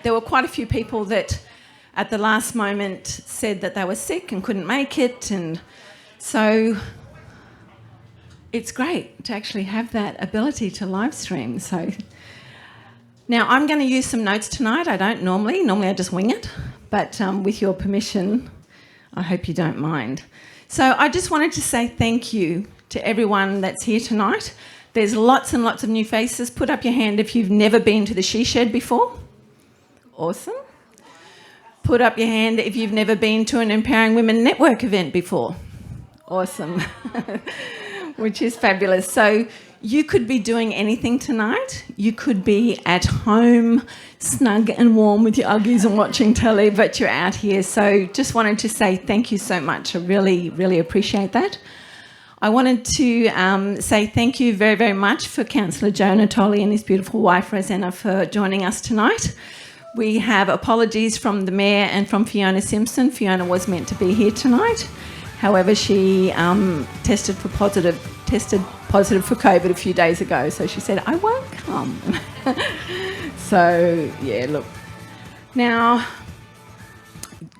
there were quite a few people that at the last moment said that they were sick and couldn't make it, and so it's great to actually have that ability to live stream. So now I'm going to use some notes tonight. I don't normally I just wing it, but with your permission, I hope you don't mind. So I just wanted to say thank you to everyone that's here tonight. There's lots and lots of new faces. Put up your hand if you've never been to the She Shed before. Awesome. Put up your hand if you've never been to an Empowering Women Network event before. Awesome. Which is fabulous. So you could be doing anything tonight. You could be at home, snug and warm with your Uggies and watching telly, but you're out here. So just wanted to say thank you so much. I really, really appreciate that. I wanted to say thank you very, very much for Councillor Joe Natoli and his beautiful wife, Rosanna, for joining us tonight. We have apologies from the Mayor and from Fiona Simpson. Fiona was meant to be here tonight. However, she tested positive for COVID a few days ago, so she said, I won't come. So, yeah, look. Now,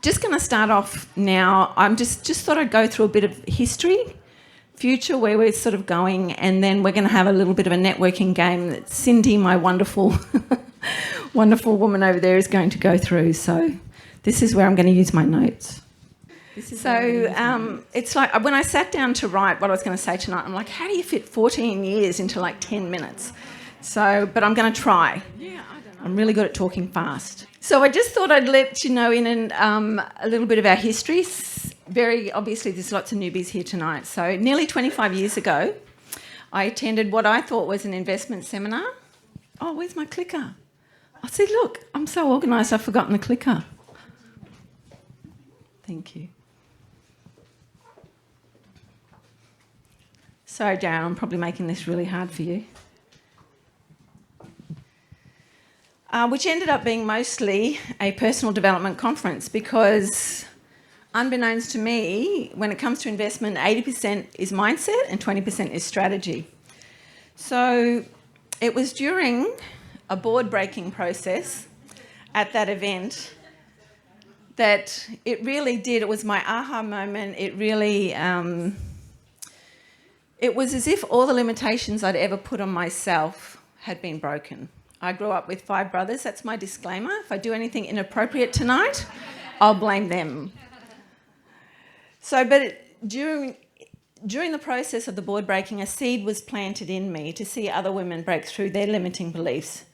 just going to start off now. I'm just thought I'd go through a bit of history, future, where we're sort of going, and then we're going to have a little bit of a networking game that Cindy, my wonderful, wonderful woman over there, is going to go through. So this is where I'm going to use my notes. So it's like when I sat down to write what I was going to say tonight, I'm like, how do you fit 14 years into like 10 minutes? So, but I'm going to try. Yeah, I don't know. I'm really good at talking fast. So I just thought I'd let you know a little bit of our history. Very obviously, there's lots of newbies here tonight. So nearly 25 years ago, I attended what I thought was an investment seminar. Oh, where's my clicker? I said, look, I'm so organised, I've forgotten the clicker. Thank you. Sorry, Darren, I'm probably making this really hard for you. Which ended up being mostly a personal development conference because, unbeknownst to me, when it comes to investment, 80% is mindset and 20% is strategy. So it was during a board-breaking process at that event that it really did. It was my aha moment. It really... It was as if all the limitations I'd ever put on myself had been broken. I grew up with 5 brothers. That's my disclaimer. If I do anything inappropriate tonight, I'll blame them. So, but during the process of the board breaking, a seed was planted in me to see other women break through their limiting beliefs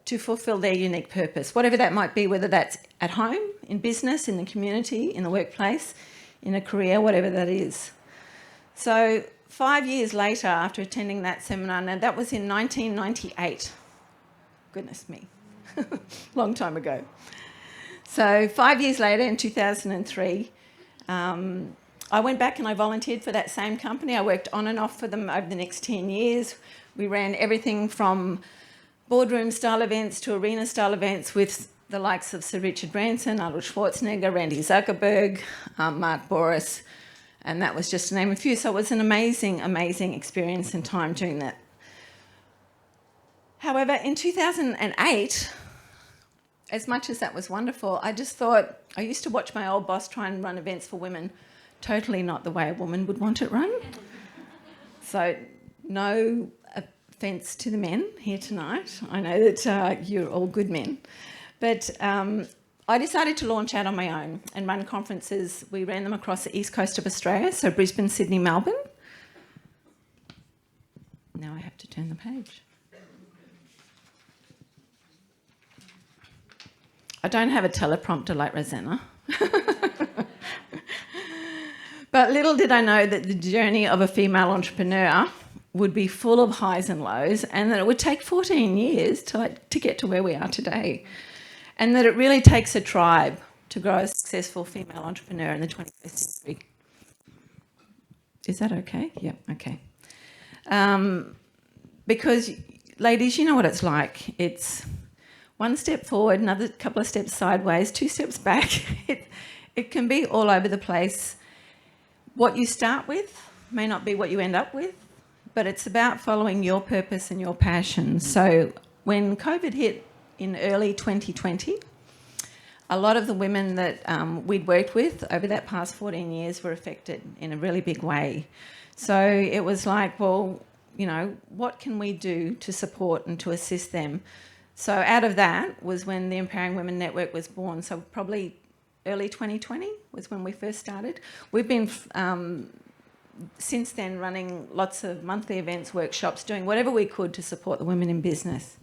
to fulfil their unique purpose, whatever that might be, whether that's at home, in business, in the community, in the workplace, in a career, whatever that is. So 5 years later, after attending that seminar, now that was in 1998. Goodness me, long time ago. So 5 years later, in 2003, I went back and I volunteered for that same company. I worked on and off for them over the next 10 years. We ran everything from boardroom-style events to arena-style events with the likes of Sir Richard Branson, Arnold Schwarzenegger, Randy Zuckerberg, Mark Boris, and that was just to name a few. So it was an amazing, amazing experience and time doing that. However, in 2008, as much as that was wonderful, I just thought, I used to watch my old boss try and run events for women, totally not the way a woman would want it run. So no offence to the men here tonight. I know that you're all good men. But I decided to launch out on my own and run conferences. We ran them across the east coast of Australia, so Brisbane, Sydney, Melbourne. Now I have to turn the page. I don't have a teleprompter like Rosanna. But little did I know that the journey of a female entrepreneur would be full of highs and lows, and that it would take 14 years to get to where we are today. And that it really takes a tribe to grow a successful female entrepreneur in the 21st century. Is that okay? Yeah, okay. Because, ladies, you know what it's like. It's one step forward, another couple of steps sideways, 2 steps back. It can be all over the place. What you start with may not be what you end up with, but it's about following your purpose and your passion. So when COVID hit in early 2020, a lot of the women that we'd worked with over that past 14 years were affected in a really big way. So it was like, well, you know, what can we do to support and to assist them? So out of that was when the Empowering Women Network was born. So probably early 2020 was when we first started. We've been since then running lots of monthly events, workshops, doing whatever we could to support the women in business.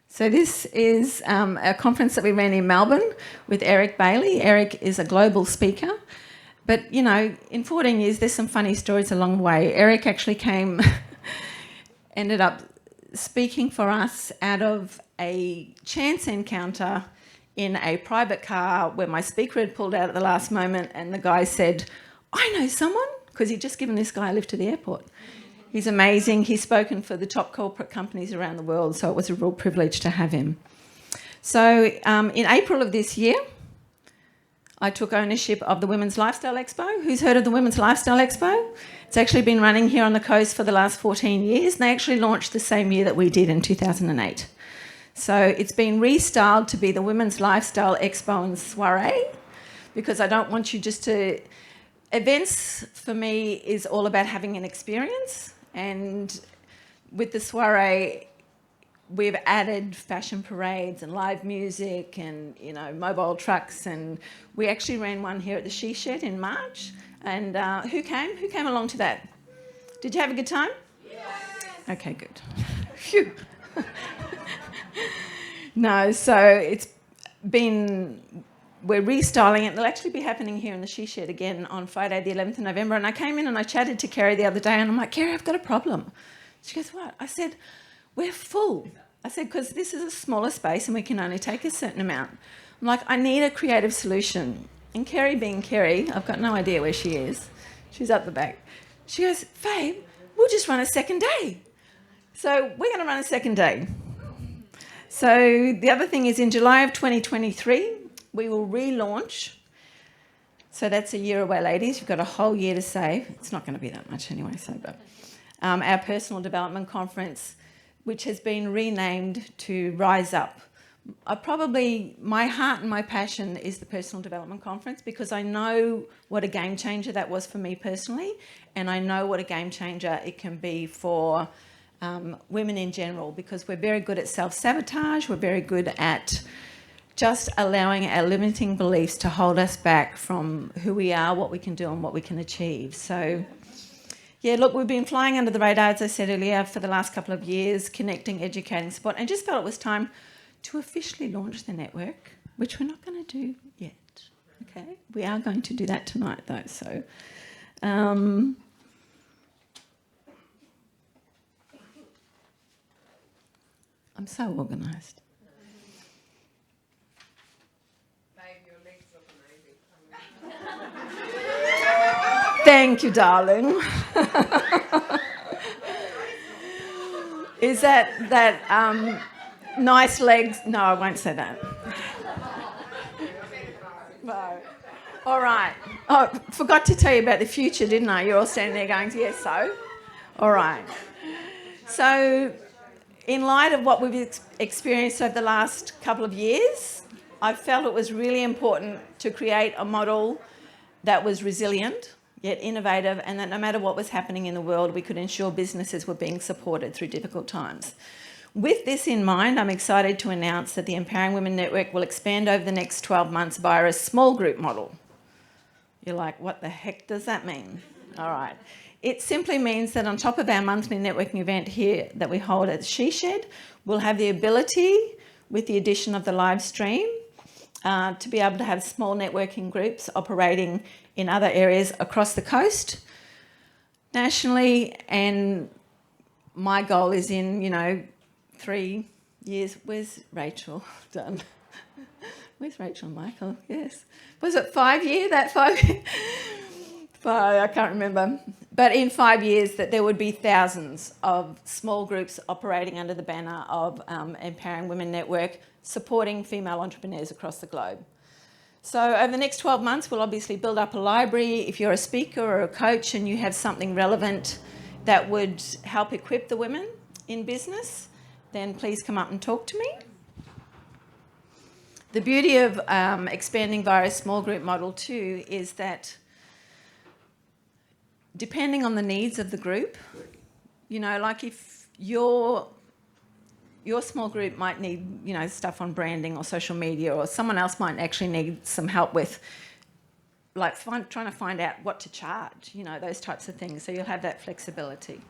So this is a conference that we ran in Melbourne with Eric Bailey. Eric is a global speaker. But, you know, in 14 years, there's some funny stories along the way. Eric actually ended up speaking for us out of a chance encounter in a private car where my speaker had pulled out at the last moment and the guy said, I know someone, because he'd just given this guy a lift to the airport. He's amazing. He's spoken for the top corporate companies around the world, so it was a real privilege to have him. So in April of this year, I took ownership of the Women's Lifestyle Expo. Who's heard of the Women's Lifestyle Expo? It's actually been running here on the coast for the last 14 years. And they actually launched the same year that we did in 2008. So it's been restyled to be the Women's Lifestyle Expo and Soiree, because I don't want you just to... Events, for me, is all about having an experience. And with the soiree, we've added fashion parades and live music and, you know, mobile trucks. And we actually ran one here at the She Shed in March. And who came? Who came along to that? Did you have a good time? Yes. Okay, good. Phew. No, so it's been... We're restyling it. It'll actually be happening here in the She Shed again on Friday, the 11th of November. And I came in and I chatted to Kerry the other day and I'm like, Kerry, I've got a problem. She goes, what? I said, we're full. I said, because this is a smaller space and we can only take a certain amount. I'm like, I need a creative solution. And Kerry being Kerry, I've got no idea where she is. She's up the back. She goes, Fabe, we'll just run a second day. So we're going to run a second day. So the other thing is in July of 2023, we will relaunch. So that's a year away, ladies. You've got a whole year to save. It's not going to be that much anyway, so but our personal development conference, which has been renamed to Rise Up. My heart and my passion is the personal development conference, because I know what a game changer that was for me personally, and I know what a game changer it can be for women in general, because we're very good at self-sabotage. We're very good at just allowing our limiting beliefs to hold us back from who we are, what we can do and what we can achieve. So, yeah, look, we've been flying under the radar, as I said earlier, for the last couple of years, connecting, educating, support, and just felt it was time to officially launch the network, which we're not going to do yet, okay? We are going to do that tonight, though, so... I'm so organised. Thank you, darling. Is that nice legs? No, I won't say that. No. All right. Oh, forgot to tell you about the future, didn't I? You're all standing there going, yes, so? All right. So, in light of what we've experienced over the last couple of years, I felt it was really important to create a model that was resilient, yet innovative, and that no matter what was happening in the world, we could ensure businesses were being supported through difficult times. With this in mind, I'm excited to announce that the Empowering Women Network will expand over the next 12 months via a small group model. You're like, what the heck does that mean? All right. It simply means that on top of our monthly networking event here that we hold at the She Shed, we'll have the ability, with the addition of the live stream, to be able to have small networking groups operating in other areas across the coast, nationally, and my goal is in, 3 years. Where's Rachel? Done. Where's Rachel and Michael? Yes. Was it 5 years? That 5 years? I can't remember. But in 5 years that there would be thousands of small groups operating under the banner of Empowering Women Network, supporting female entrepreneurs across the globe. So over the next 12 months, we'll obviously build up a library. If you're a speaker or a coach and you have something relevant that would help equip the women in business, then please come up and talk to me. The beauty of expanding via a small group model too is that depending on the needs of the group, like if your small group might need, stuff on branding or social media, or someone else might actually need some help with, like, trying to find out what to charge, those types of things. So you'll have that flexibility.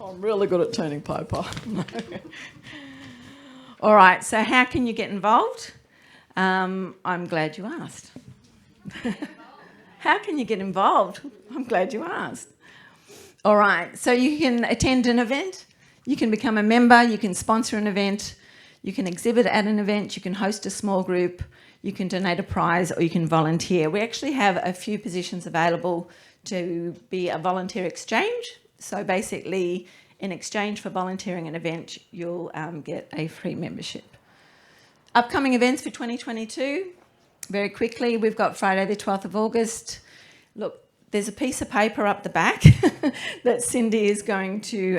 I'm really good at turning paper. All right, so how can you get involved? I'm glad you asked. How can you get involved? I'm glad you asked. All right, so you can attend an event, you can become a member, you can sponsor an event, you can exhibit at an event, you can host a small group, you can donate a prize, or you can volunteer. We actually have a few positions available to be a volunteer exchange. So basically, in exchange for volunteering an event, you'll get a free membership. Upcoming events for 2022, very quickly, we've got Friday the 12th of August. Look, there's a piece of paper up the back that Cindy is going to,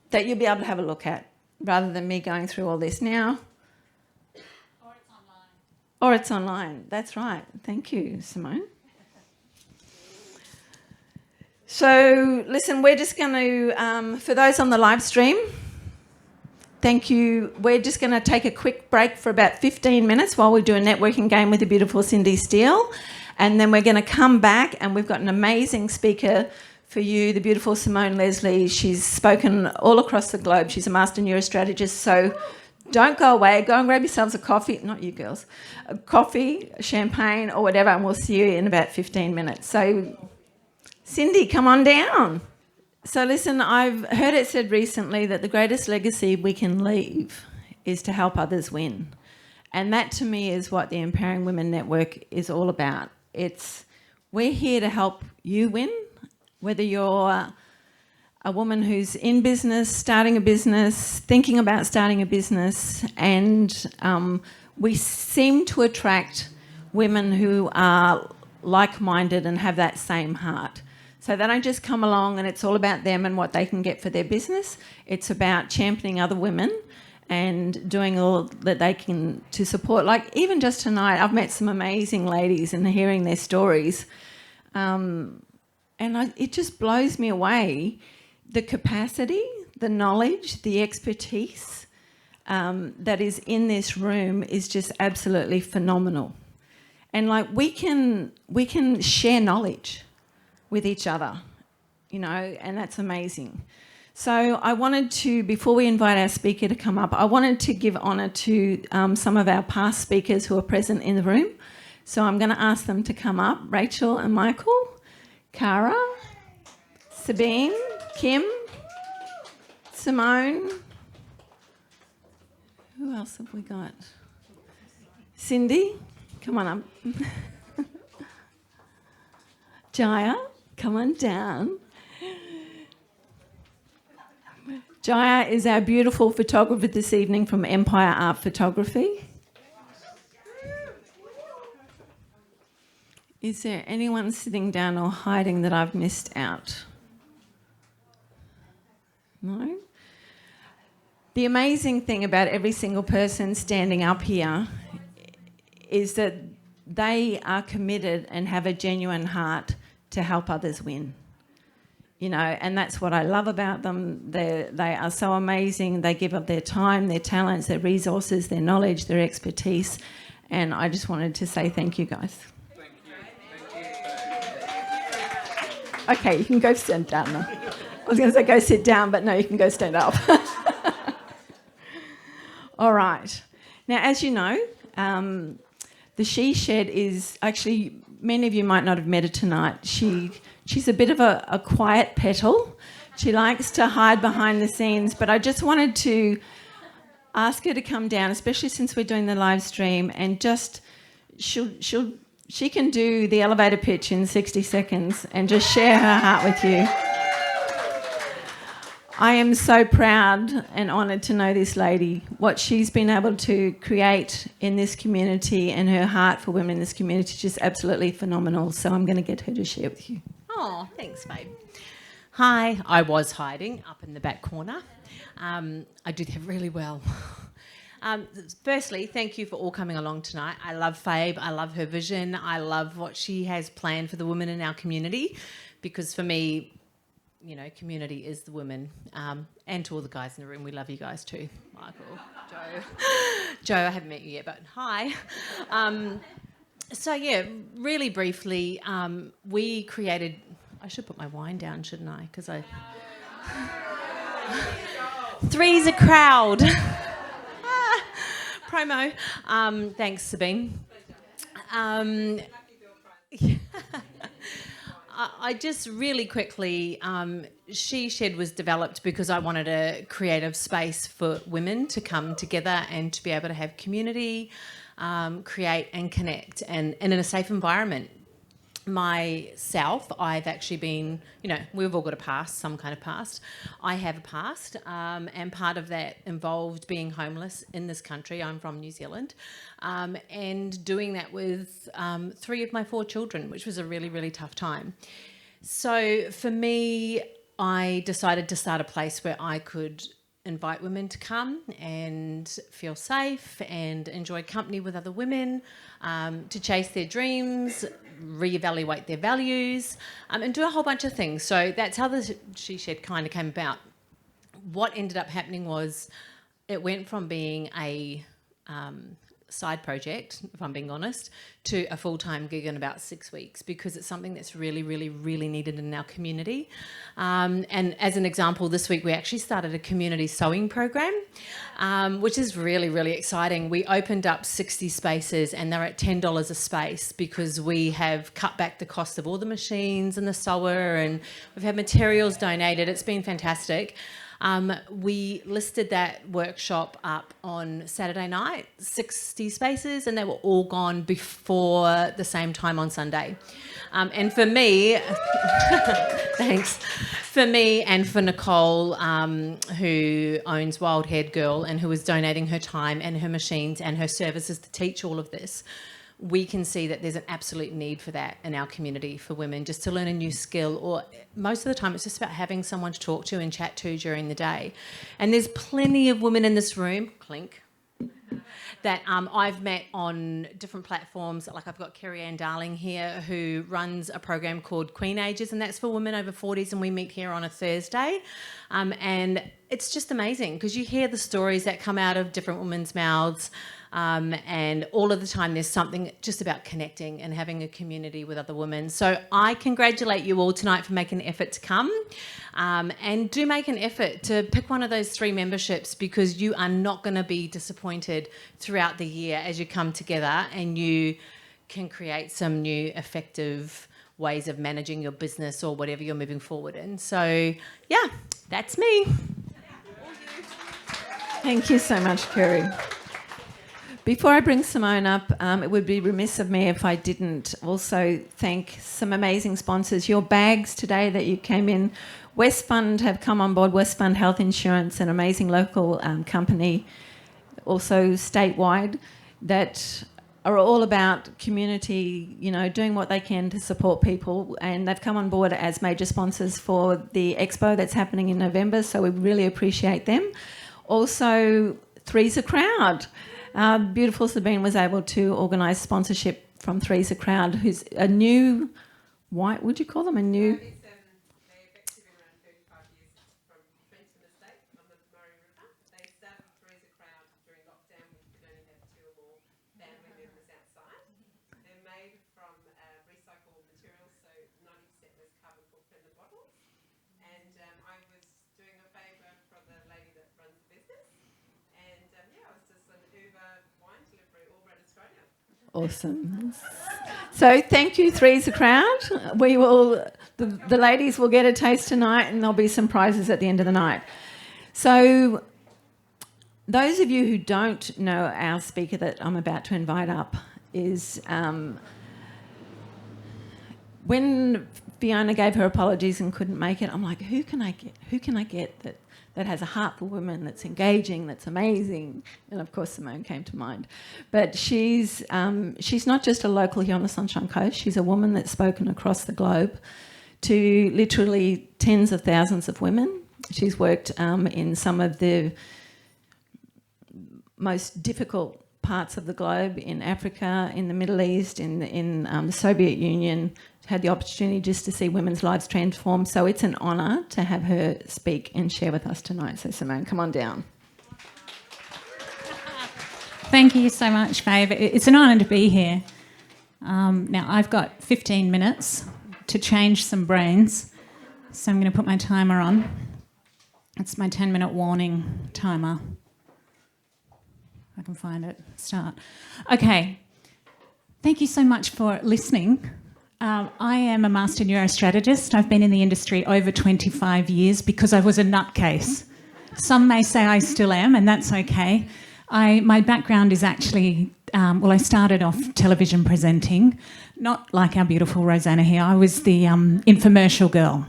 that you'll be able to have a look at, rather than me going through all this now. Or it's online, that's right. Thank you, Simone. So, listen, we're just going to, for those on the live stream, thank you. We're just going to take a quick break for about 15 minutes while we do a networking game with the beautiful Cindy Steele. And then we're going to come back, and we've got an amazing speaker for you, the beautiful Simone Leslie. She's spoken all across the globe. She's a master neurostrategist. So don't go away. Go and grab yourselves a coffee. Not you girls. A coffee, champagne, or whatever, and we'll see you in about 15 minutes. So, Cindy, come on down. So listen, I've heard it said recently that the greatest legacy we can leave is to help others win. And that to me is what the Empowering Women Network is all about. We're here to help you win, whether you're a woman who's in business, starting a business, thinking about starting a business, and we seem to attract women who are like-minded and have that same heart. So they don't just come along and it's all about them and what they can get for their business. It's about championing other women and doing all that they can to support. Like even just tonight, I've met some amazing ladies and hearing their stories. It just blows me away. The capacity, the knowledge, the expertise that is in this room is just absolutely phenomenal. And like we can share knowledge with each other, and that's amazing. So I wanted to, before we invite our speaker to come up, I wanted to give honour to some of our past speakers who are present in the room. So I'm going to ask them to come up. Rachel and Michael, Cara, Sabine, Kim, Simone. Who else have we got? Cindy, come on up. Jaya, come on down. Jaya is our beautiful photographer this evening from Empire Art Photography. Is there anyone sitting down or hiding that I've missed out? No? The amazing thing about every single person standing up here is that they are committed and have a genuine heart to help others win. And that's what I love about them. They are so amazing. They give up their time, their talents, their resources, their knowledge, their expertise. And I just wanted to say thank you, guys. Thank you. Okay, you can go sit down now. I was going to say go sit down, but no, you can go stand up. All right. Now, as you know, the She Shed is actually, many of you might not have met her tonight. She's a bit of a quiet petal. She likes to hide behind the scenes, but I just wanted to ask her to come down, especially since we're doing the live stream, and just she can do the elevator pitch in 60 seconds and just share her heart with you. I am so proud and honoured to know this lady, what she's been able to create in this community, and her heart for women in this community is just absolutely phenomenal. So I'm going to get her to share with you. Oh, thanks, Fabe. Hi, I was hiding up in the back corner. I do that really well. Firstly, thank you for all coming along tonight. I love Fabe. I love her vision. I love what she has planned for the women in our community, because for me, you know, community is the women. And to all the guys in the room, we love you guys too. Michael, Joe. Joe, I haven't met you yet, but hi. So yeah, really briefly, we created... I should put my wine down, shouldn't I? Because I... Three's a crowd. Promo. Thanks, Sabine. I just really quickly, She Shed was developed because I wanted a creative space for women to come together and to be able to have community, create and connect, and in a safe environment. Myself, I've actually been, you know, we've all got a past, some kind of past. I have a past, and part of that involved being homeless in this country. I'm from New Zealand, and doing that with 3 of my 4 children, which was a really, really tough time. So for me, I decided to start a place where I could invite women to come and feel safe and enjoy company with other women, to chase their dreams, reevaluate their values, and do a whole bunch of things. So that's how the She Shed kind of came about. What ended up happening was it went from being a side project, if I'm being honest, to a full-time gig in about 6 weeks, because it's something that's really, really, really needed in our community. And as an example, this week we actually started a community sewing program, which is really, really exciting. We opened up 60 spaces and they're at $10 a space, because we have cut back the cost of all the machines and the sewer, and we've had materials donated. It's been fantastic. We listed that workshop up on Saturday night, 60 spaces, and they were all gone before the same time on Sunday. And for me, thanks, for me and for Nicole, who owns Wild Haired Girl and who is donating her time and her machines and her services to teach all of this, we can see that there's an absolute need for that in our community, for women just to learn a new skill, or most of the time it's just about having someone to talk to and chat to during the day. And there's plenty of women in this room, clink, that I've met on different platforms. Like I've got Kerry Ann Darling here, who runs a program called Queen Ages, and that's for women over 40s, and we meet here on a Thursday. And it's just amazing because you hear the stories that come out of different women's mouths. And all of the time there's something just about connecting and having a community with other women. So I congratulate you all tonight for making an effort to come, and do make an effort to pick one of those 3 memberships, because you are not going to be disappointed throughout the year as you come together and you can create some new effective ways of managing your business or whatever you're moving forward in. So yeah, that's me. Thank you so much, Kerry. Before I bring Simone up, it would be remiss of me if I didn't also thank some amazing sponsors. Your bags today that you came in, Westfund have come on board, Westfund Health Insurance, an amazing local company, also statewide, that are all about community, you know, doing what they can to support people, and they've come on board as major sponsors for the expo that's happening in November, so we really appreciate them. Also, Three's a Crowd. Beautiful Sabine was able to organise sponsorship from Three's a Crowd, who's a new, white, would you call them a new? They're effective in around 35 years from Trenton Estate on the Murray River. They started Three's a Crowd during lockdown when you could only have 2 or more family members outside. They're made from recycled materials, so 90% was carbon footprint in the bottles. And I was doing a favour for the lady that runs the business. And yeah, I was just an Uber wine delivery all around Australia. Awesome. So thank you, Three's a Crowd. We will, the ladies will get a taste tonight, and there'll be some prizes at the end of the night. So those of you who don't know our speaker that I'm about to invite up is when Fiona gave her apologies and couldn't make it. I'm like, who can I get that has a heart for women, that's engaging, that's amazing? And of course Simone came to mind. But she's not just a local here on the Sunshine Coast. She's a woman that's spoken across the globe to literally tens of thousands of women. She's worked in some of the most difficult parts of the globe, in Africa, in the Middle East, in the Soviet Union. Had the opportunity just to see women's lives transform. So it's an honour to have her speak and share with us tonight. So Simone, come on down. Thank you so much, Fabe. It's an honour to be here. Now, I've got 15 minutes to change some brains, so I'm going to put my timer on. It's my 10-minute warning timer. If I can find it. Start. Okay. Thank you so much for listening. I am a master neurostrategist. I've been in the industry over 25 years because I was a nutcase. Some may say I still am, and that's okay. My background is actually, I started off television presenting, not like our beautiful Rosanna here. I was the infomercial girl.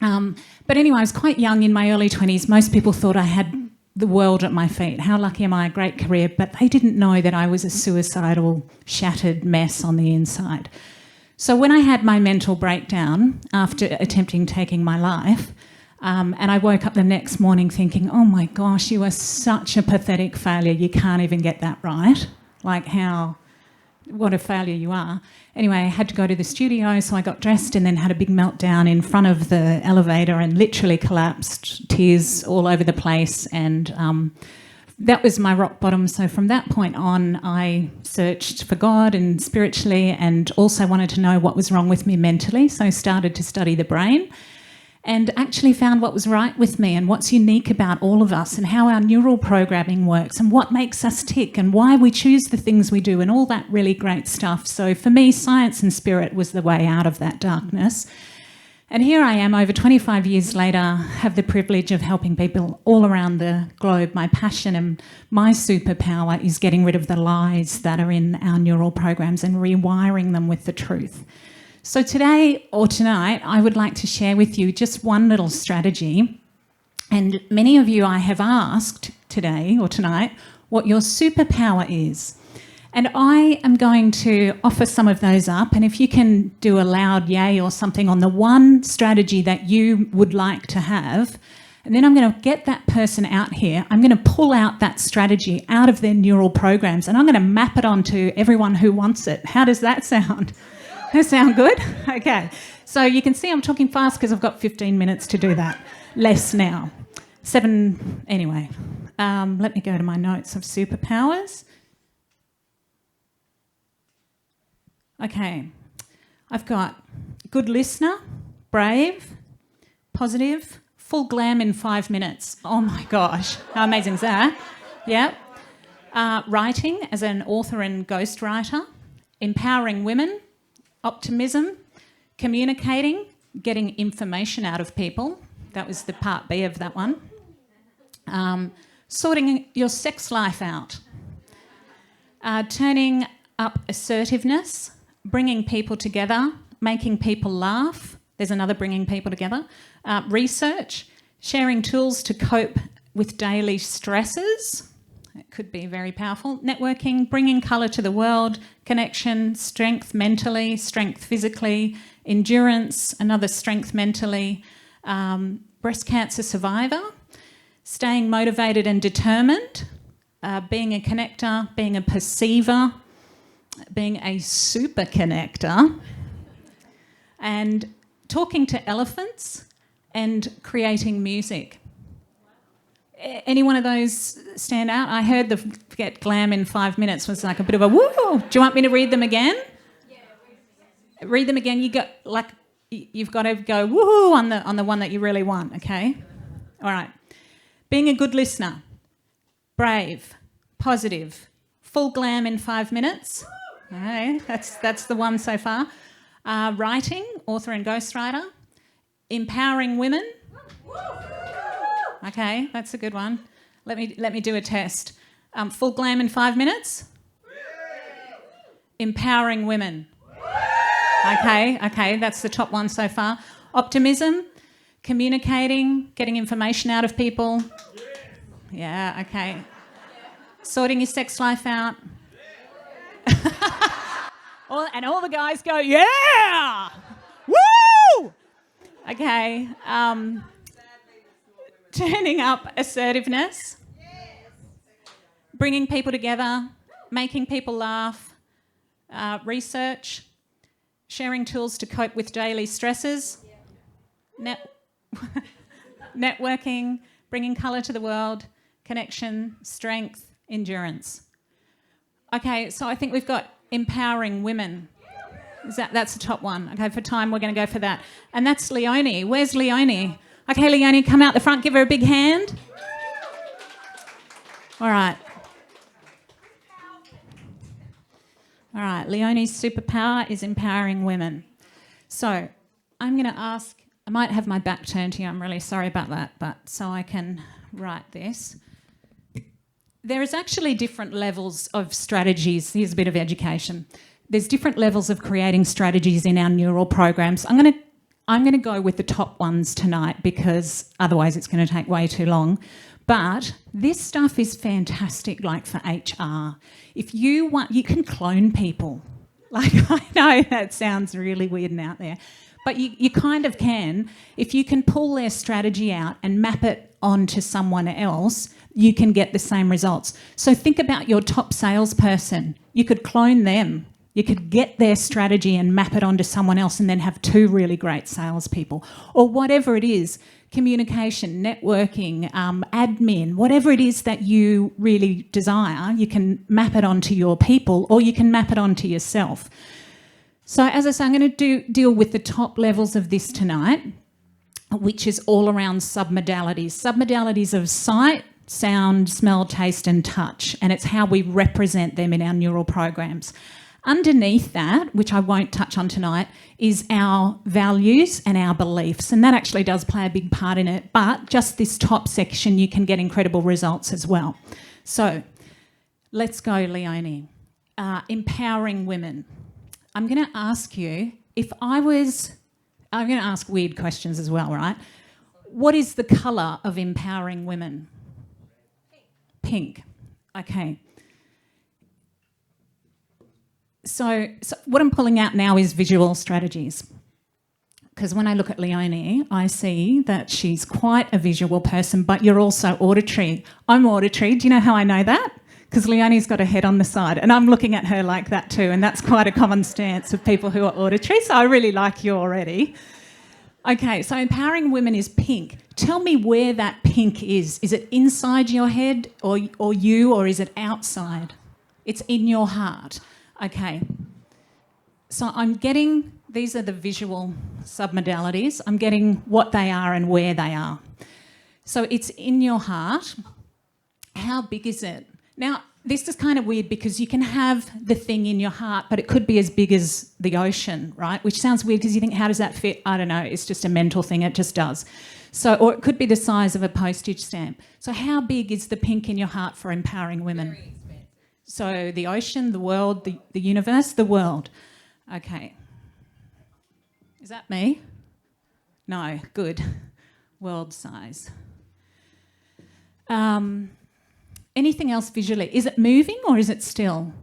But anyway, I was quite young, in my early 20s. Most people thought I had the world at my feet. How lucky am I? A great career. But they didn't know that I was a suicidal, shattered mess on the inside. So when I had my mental breakdown after attempting taking my life, and I woke up the next morning thinking, oh my gosh, you are such a pathetic failure. You can't even get that right. Like what a failure you are. Anyway, I had to go to the studio, so I got dressed and then had a big meltdown in front of the elevator and literally collapsed, tears all over the place. And that was my rock bottom. So from that point on, I searched for God and spiritually, and also wanted to know what was wrong with me mentally. So I started to study the brain and actually found what was right with me and what's unique about all of us and how our neural programming works and what makes us tick and why we choose the things we do and all that really great stuff. So for me, science and spirit was the way out of that darkness. And here I am, over 25 years later, have the privilege of helping people all around the globe. My passion and my superpower is getting rid of the lies that are in our neural programs and rewiring them with the truth. So today or tonight, I would like to share with you just one little strategy. And many of you I have asked today or tonight what your superpower is. And I am going to offer some of those up. And if you can do a loud yay or something on the one strategy that you would like to have, and then I'm going to get that person out here. I'm going to pull out that strategy out of their neural programs and I'm going to map it onto everyone who wants it. How does that sound? That sound good? Okay. So you can see I'm talking fast because I've got 15 minutes to do that. Less now. 7, anyway. Let me go to my notes of superpowers. Okay, I've got good listener, brave, positive, full glam in 5 minutes. Oh my gosh, how amazing is that? Yeah. Writing as an author and ghostwriter, empowering women, optimism, communicating, getting information out of people. That was the part B of that one. Sorting your sex life out. Turning up assertiveness, bringing people together, making people laugh. There's another bringing people together. Research, sharing tools to cope with daily stresses. It could be very powerful. Networking, bringing colour to the world, connection, strength mentally, strength physically, endurance, another strength mentally, breast cancer survivor, staying motivated and determined, being a connector, being a perceiver, being a super connector, and talking to elephants and creating music. Any one of those stand out? I heard the get glam in 5 minutes was like a bit of a woo. Do you want me to read them again? Yeah. Read them again. You've got to go woohoo on the one that you really want. Okay. All right. Being a good listener, brave, positive, full glam in 5 minutes. Okay, that's the one so far. Writing, author and ghostwriter. Empowering women. Okay, that's a good one. Let me do a test. Full glam in 5 minutes. Empowering women. Okay, that's the top one so far. Optimism, communicating, getting information out of people. Yeah, okay. Sorting your sex life out. And all the guys go, yeah! Woo! Okay. Turning up assertiveness. Bringing people together. Making people laugh. Research. Sharing tools to cope with daily stresses. Networking. Bringing colour to the world. Connection. Strength. Endurance. Okay, so I think we've got empowering women. That's the top one. Okay, for time we're going to go for that. And that's Leonie. Where's Leonie? Okay, Leonie, come out the front. Give her a big hand. All right. All right, Leonie's superpower is empowering women. So I'm going to ask, I might have my back turned to you. I'm really sorry about that, but so I can write this. There is actually different levels of strategies. Here's a bit of education. There's different levels of creating strategies in our neural programs. I'm going to go with the top ones tonight because otherwise it's going to take way too long. But this stuff is fantastic, like for HR. If you want, you can clone people. Like, I know that sounds really weird and out there, but you kind of can. If you can pull their strategy out and map it onto someone else, you can get the same results. So think about your top salesperson. You could clone them. You could get their strategy and map it onto someone else and then have two really great salespeople. Or whatever it is, communication, networking, admin, whatever it is that you really desire, you can map it onto your people or you can map it onto yourself. So as I say, I'm going to deal with the top levels of this tonight, which is all around submodalities. Submodalities of sight, sound, smell, taste and touch, and it's how we represent them in our neural programs. Underneath that, which I won't touch on tonight, is our values and our beliefs, and that actually does play a big part in it, but just this top section you can get incredible results as well. So let's go, Leonie. Empowering women. I'm going to ask you, I'm going to ask weird questions as well, right? What is the colour of empowering women? Pink. Okay. So what I'm pulling out now is visual strategies. Because when I look at Leonie, I see that she's quite a visual person, but you're also auditory. I'm auditory. Do you know how I know that? Because Leonie's got a head on the side, and I'm looking at her like that too, and that's quite a common stance of people who are auditory, so I really like you already. Okay, so empowering women is pink. Tell me where that pink is. Is it inside your head or is it outside? It's in your heart. Okay. So I'm getting, these are the visual submodalities. I'm getting what they are and where they are. So it's in your heart. How big is it? Now, this is kind of weird because you can have the thing in your heart, but it could be as big as the ocean, right? Which sounds weird because you think, how does that fit? I don't know. It's just a mental thing. It just does. So, or it could be the size of a postage stamp. So how big is the pink in your heart for empowering women? Very expensive. So the ocean, the world, the universe, the world. Okay. Is that me? No, good. World size. Anything else visually? Is it moving or is it still?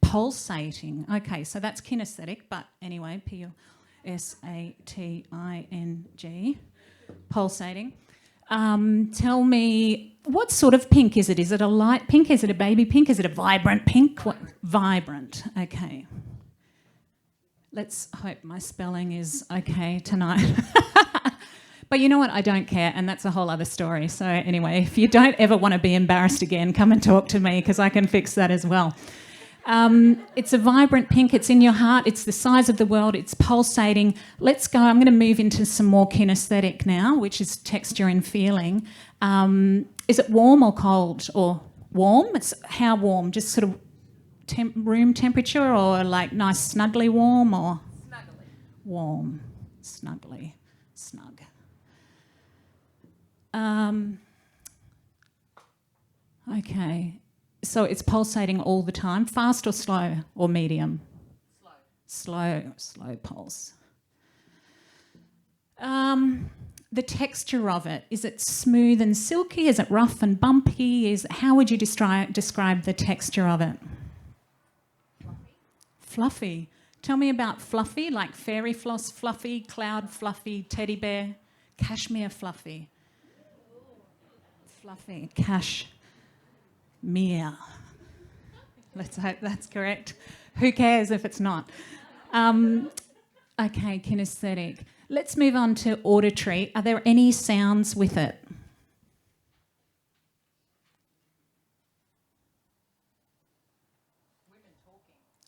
Pulsating. Okay, so that's kinesthetic, but anyway, P-U-S-A-T-I-N-G. Pulsating. Tell me, what sort of pink is it? Is it a light pink? Is it a baby pink? Is it a vibrant pink? What? Vibrant. Okay. Let's hope my spelling is okay tonight. But you know what? I don't care, and that's a whole other story. So anyway, if you don't ever want to be embarrassed again, come and talk to me because I can fix that as well. It's a vibrant pink. It's in your heart. It's the size of the world. It's pulsating. Let's go. I'm going to move into some more kinesthetic now, which is texture and feeling. Is it warm or cold or warm? It's how warm? Just sort of room temperature or like nice snuggly warm or? Snuggly. Warm. Snuggly. Snug. Okay. So it's pulsating all the time, fast or slow or medium? Slow pulse. The texture of it, is it smooth and silky? Is it rough and bumpy? How would you describe the texture of it? Fluffy. Tell me about fluffy, like fairy floss fluffy, cloud fluffy, teddy bear, cashmere fluffy. Fluffy, cashmere. Let's hope that's correct. Who cares if it's not? Okay, kinesthetic. Let's move on to auditory. Are there any sounds with it?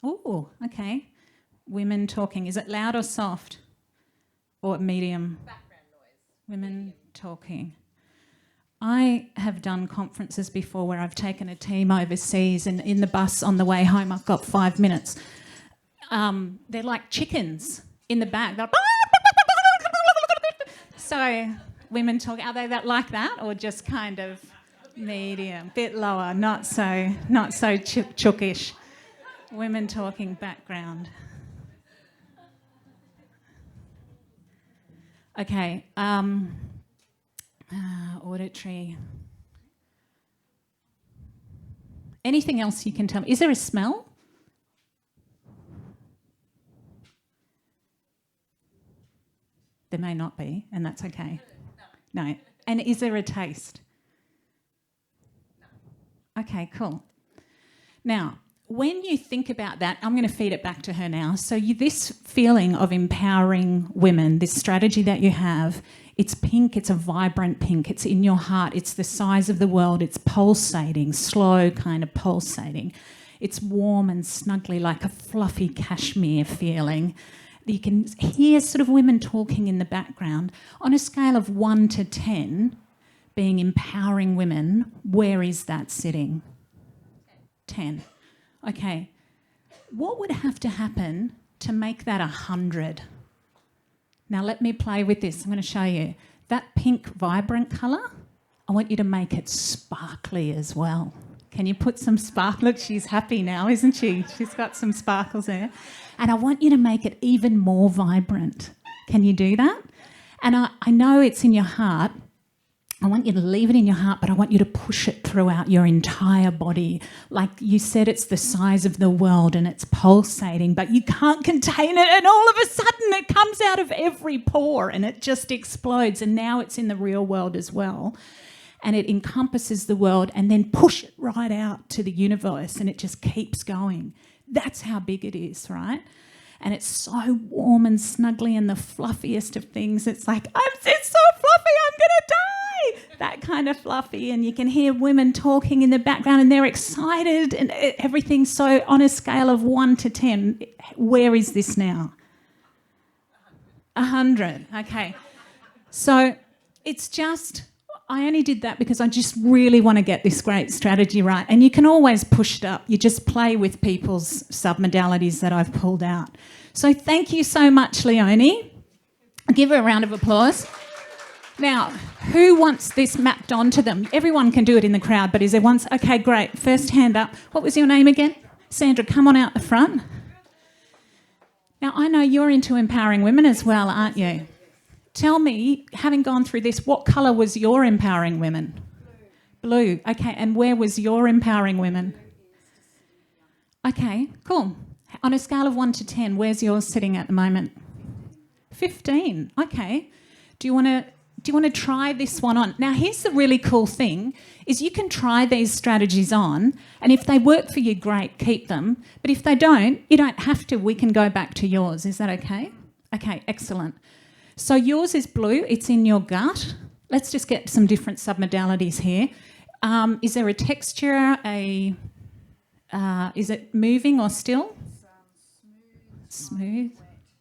Oh, okay. Women talking. Is it loud or soft? Or medium? Background noise. Women talking. I have done conferences before where I've taken a team overseas, and in the bus on the way home I've got 5 minutes. They're like chickens in the back. So women talk, are they like that, or just kind of medium, bit lower, not so chookish? Women talking background. Okay, auditory. Anything else you can tell me? Is there a smell? There may not be, and that's okay. No. And is there a taste? No. Okay, cool. Now, when you think about that, I'm going to feed it back to her now. So this feeling of empowering women, this strategy that you have, it's pink, it's a vibrant pink, it's in your heart, it's the size of the world, it's pulsating, slow kind of pulsating. It's warm and snuggly, like a fluffy cashmere feeling. You can hear sort of women talking in the background. On a scale of 1 to 10, being empowering women, where is that sitting? 10. Okay. What would have to happen to make that 100? Now let me play with this. I'm going to show you. That pink vibrant colour, I want you to make it sparkly as well. Can you put some sparkle? Look, she's happy now, isn't she? She's got some sparkles there. And I want you to make it even more vibrant. Can you do that? And I know it's in your heart. I want you to leave it in your heart, but I want you to push it throughout your entire body. Like you said, it's the size of the world and it's pulsating, but you can't contain it, and all of a sudden it comes out of every pore and it just explodes, and now it's in the real world as well. And it encompasses the world, and then push it right out to the universe, and it just keeps going. That's how big it is, right? And it's so warm and snuggly and the fluffiest of things. It's like, it's so fluffy, I'm going to die. That kind of fluffy. And you can hear women talking in the background and they're excited, and everything's so on a scale of 1 to 10. Where is this now? 100. Okay. So it's just... I only did that because I just really want to get this great strategy right. And you can always push it up. You just play with people's submodalities that I've pulled out. So thank you so much, Leonie. I'll give her a round of applause. Now, who wants this mapped onto them? Everyone can do it in the crowd, but is there one? Okay, great. First hand up. What was your name again? Sandra, come on out the front. Now, I know you're into empowering women as well, aren't you? Tell me, having gone through this, what colour was your empowering women? Blue. Okay, and where was your empowering women? Okay, cool. On a scale of 1 to 10, where's yours sitting at the moment? 15. Okay. Do you want to try this one on? Now, here's the really cool thing, is you can try these strategies on, and if they work for you, great, keep them. But if they don't, you don't have to. We can go back to yours. Is that okay? Okay, excellent. So yours is blue, it's in your gut. Let's just get some different submodalities here. Is there a texture, is it moving or still? Smooth.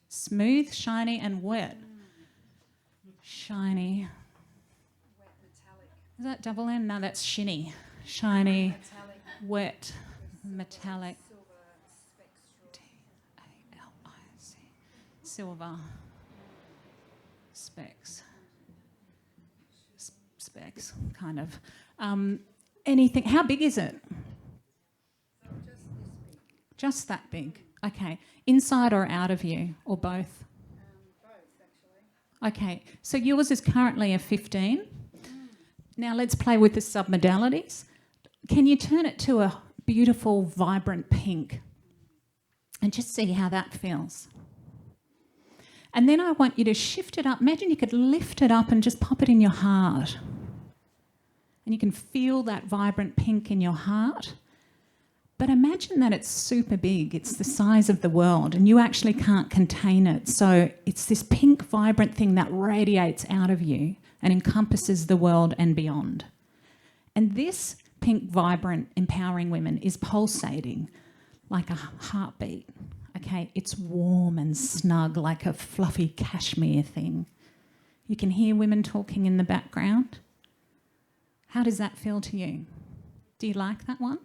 Smooth, shiny and wet. Shiny. Wet metallic. Is that double N? No, that's shinny. Shiny, Metallic. wet, metallic. Silver spectral. D-A-L-I-C. Silver. Specs, kind of. Anything, how big is it? So just this big. Just that big. Okay. Inside or out of you, or both? Okay. So yours is currently a 15. Now let's play with the submodalities. Can you turn it to a beautiful, vibrant pink? And just see how that feels. And then I want you to shift it up. Imagine you could lift it up and just pop it in your heart. And you can feel that vibrant pink in your heart. But imagine that it's super big. It's the size of the world and you actually can't contain it. So it's this pink, vibrant thing that radiates out of you and encompasses the world and beyond. And this pink, vibrant, empowering women is pulsating like a heartbeat. Okay, it's warm and snug like a fluffy cashmere thing. You can hear women talking in the background. How does that feel to you? Do you like that one?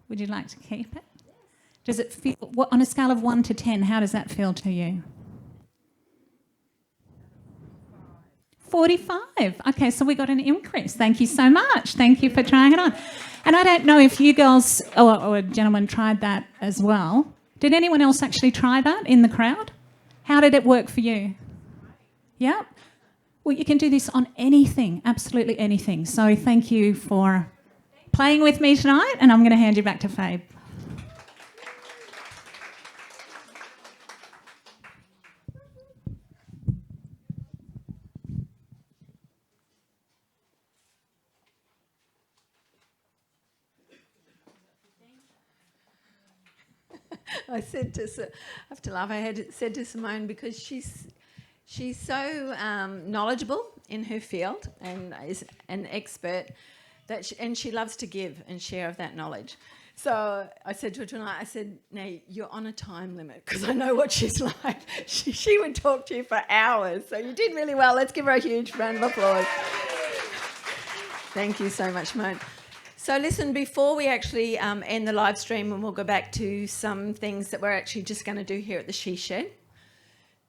Would you like to keep it? Does it feel, on a scale of 1 to 10, how does that feel to you? 45. Okay, so we got an increase. Thank you so much. Thank you for trying it on. And I don't know if you girls or gentlemen tried that as well. Did anyone else actually try that in the crowd? How did it work for you? Yeah? Well, you can do this on anything, absolutely anything. So thank you for playing with me tonight, and I'm going to hand you back to Fabe. I said to, I have to laugh. I had said to Simone because she's so knowledgeable in her field and is an expert that and she loves to give and share of that knowledge. So I said to her tonight, I said, "Now you're on a time limit because I know what she's like. She would talk to you for hours. So you did really well. Let's give her a huge round of applause." Thank you so much, Simone. So listen, before we actually end the live stream, and we'll go back to some things that we're actually just going to do here at the She Shed.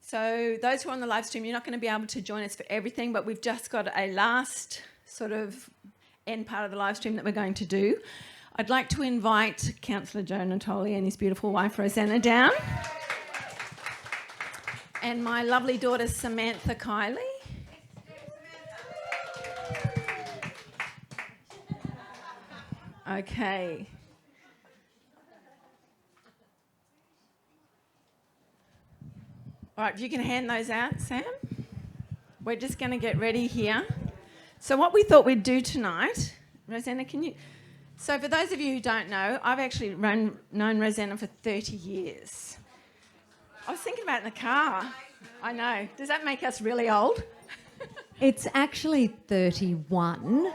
So those who are on the live stream, you're not going to be able to join us for everything, but we've just got a last sort of end part of the live stream that we're going to do. I'd like to invite Councillor Joe Natoli and his beautiful wife Rosanna down, and my lovely daughter Samantha Keily. Okay. All right, if you can hand those out, Sam. We're just going to get ready here. So what we thought we'd do tonight, Rosanna, can you... So for those of you who don't know, I've actually known Rosanna for 30 years. I was thinking about it in the car. I know. Does that make us really old? It's actually 31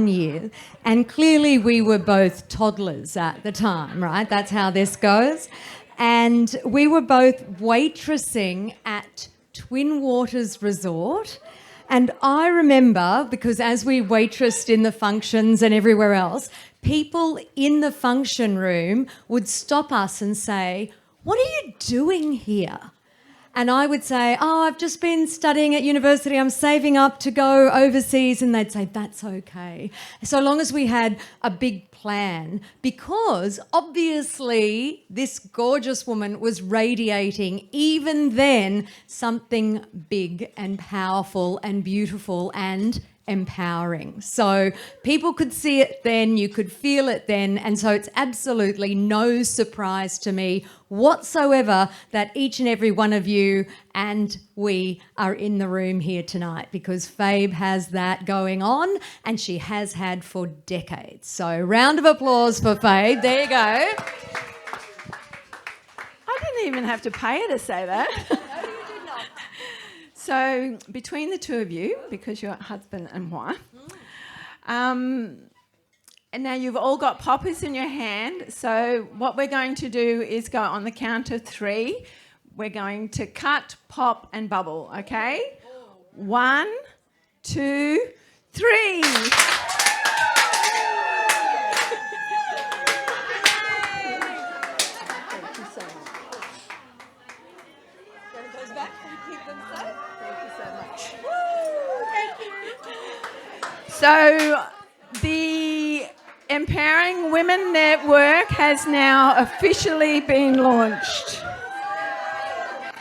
years. And clearly we were both toddlers at the time, right? That's how this goes. And we were both waitressing at Twin Waters Resort. And I remember, because as we waitressed in the functions and everywhere else, people in the function room would stop us and say, "What are you doing here?" And I would say, "Oh, I've just been studying at university. I'm saving up to go overseas." And they'd say, "That's okay." So long as we had a big plan, because obviously this gorgeous woman was radiating even then something big and powerful and beautiful and empowering. So people could see it then, you could feel it then, and so it's absolutely no surprise to me whatsoever that each and every one of you and we are in the room here tonight, because Fabe has that going on and she has had for decades. So round of applause for Fabe. There you go. I didn't even have to pay her to say that. So between the two of you, because you're husband and wife, and now you've all got poppers in your hand. So what we're going to do is go on the count of 3. We're going to cut, pop, and bubble. Okay? 1, 2, 3. So the Empowering Women Network has now officially been launched.